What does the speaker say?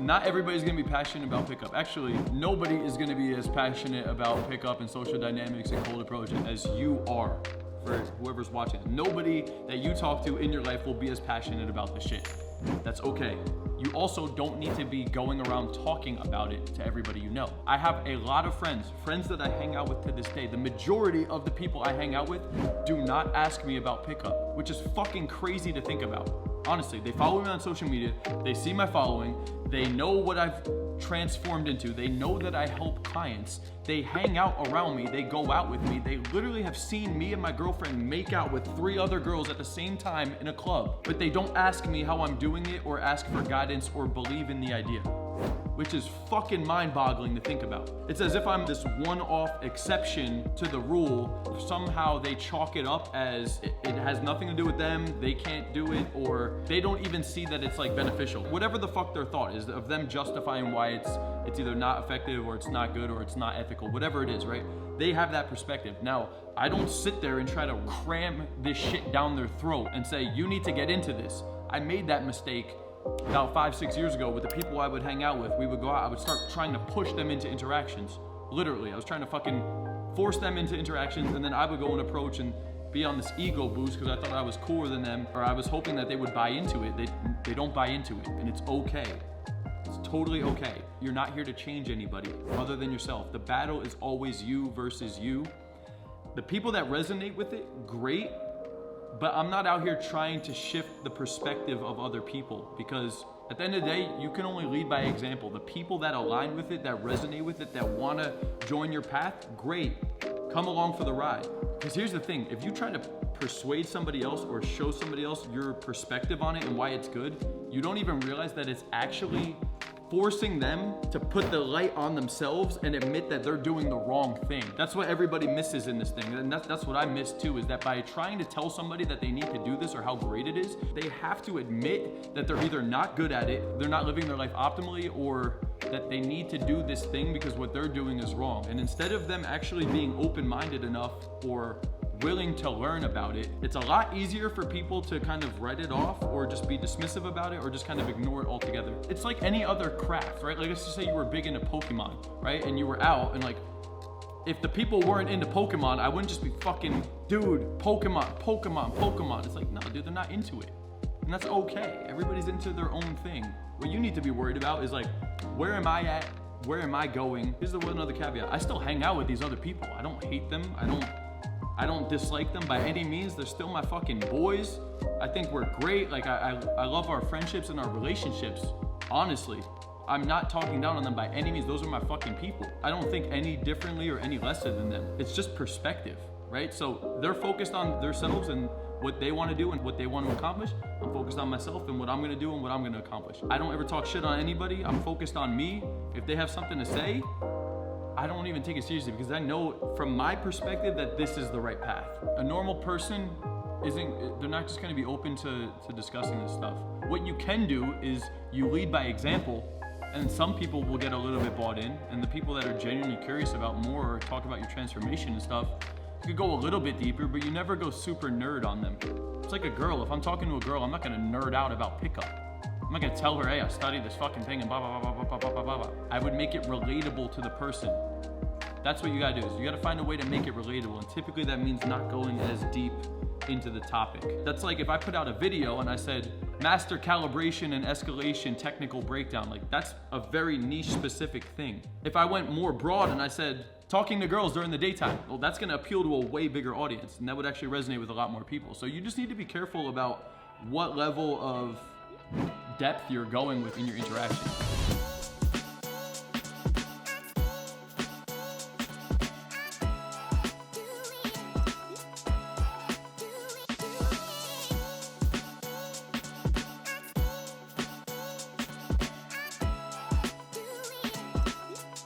not everybody's gonna be passionate about pickup. Actually, nobody is gonna be as passionate about pickup and social dynamics and cold approach as you are. For whoever's watching, nobody that you talk to in your life will be as passionate about this shit. That's okay. You also don't need to be going around talking about it to everybody you know. I have a lot of friends that I hang out with to this day. The majority of the people I hang out with do not ask me about pickup, which is fucking crazy to think about. Honestly, they follow me on social media, they see my following, they know what I've transformed into, they know that I help clients, they hang out around me, they go out with me, they literally have seen me and my girlfriend make out with 3 other girls at the same time in a club, but they don't ask me how I'm doing it or ask for guidance or believe in the idea, which is fucking mind-boggling to think about. It's as if I'm this one-off exception to the rule. Somehow they chalk it up as it has nothing to do with them, they can't do it, or they don't even see that it's like beneficial. Whatever the fuck their thought is of them justifying why it's either not effective or it's not good or it's not ethical, whatever it is, right? They have that perspective. Now, I don't sit there and try to cram this shit down their throat and say, you need to get into this. I made that mistake about 5-6 years ago with the people I would hang out with. We would go out, I would start trying to push them into interactions. Literally, I was trying to fucking force them into interactions, and then I would go and approach and be on this ego boost because I thought I was cooler than them, or I was hoping that they would buy into it. They don't buy into it, and it's okay. It's totally okay. You're not here to change anybody other than yourself. The battle is always you versus you. The people that resonate with it, great. But I'm not out here trying to shift the perspective of other people, because at the end of the day, you can only lead by example. The people that align with it, that resonate with it, that want to join your path, great. Come along for the ride. Because here's the thing, if you try to persuade somebody else or show somebody else your perspective on it and why it's good, you don't even realize that it's actually forcing them to put the light on themselves and admit that they're doing the wrong thing. That's what everybody misses in this thing. And that's what I miss too, is that by trying to tell somebody that they need to do this or how great it is, they have to admit that they're either not good at it, they're not living their life optimally, or that they need to do this thing because what they're doing is wrong. And instead of them actually being open-minded enough or willing to learn about it, it's a lot easier for people to kind of write it off or just be dismissive about it or just kind of ignore it altogether. It's like any other craft, right? Like, let's just say you were big into Pokemon, right? And you were out and like, if the people weren't into Pokemon, I wouldn't just be fucking, dude, Pokemon. It's like, no, dude, they're not into it. And that's okay. Everybody's into their own thing. What you need to be worried about is like, where am I at? Where am I going? Here's the one other caveat. I still hang out with these other people. I don't hate them. I don't dislike them by any means. They're still my fucking boys. I think we're great. Like, I love our friendships and our relationships. Honestly, I'm not talking down on them by any means. Those are my fucking people. I don't think any differently or any lesser than them. It's just perspective, right? So they're focused on themselves and what they want to do and what they want to accomplish. I'm focused on myself and what I'm going to do and what I'm going to accomplish. I don't ever talk shit on anybody. I'm focused on me. If they have something to say, I don't even take it seriously because I know from my perspective that this is the right path. A normal person they're not just gonna be open to discussing this stuff. What you can do is you lead by example, and some people will get a little bit bought in, and the people that are genuinely curious about more or talk about your transformation and stuff, you could go a little bit deeper, but you never go super nerd on them. It's like a girl. If I'm talking to a girl, I'm not gonna nerd out about pickup. I'm not gonna tell her, hey, I studied this fucking thing and blah, blah, blah, blah, blah, blah, blah, blah. I would make it relatable to the person. That's what you gotta do, is you gotta find a way to make it relatable. And typically that means not going as deep into the topic. That's like if I put out a video and I said, master calibration and escalation technical breakdown, like that's a very niche specific thing. If I went more broad and I said, talking to girls during the daytime, well, that's gonna appeal to a way bigger audience, and that would actually resonate with a lot more people. So you just need to be careful about what level of depth you're going with in your interaction.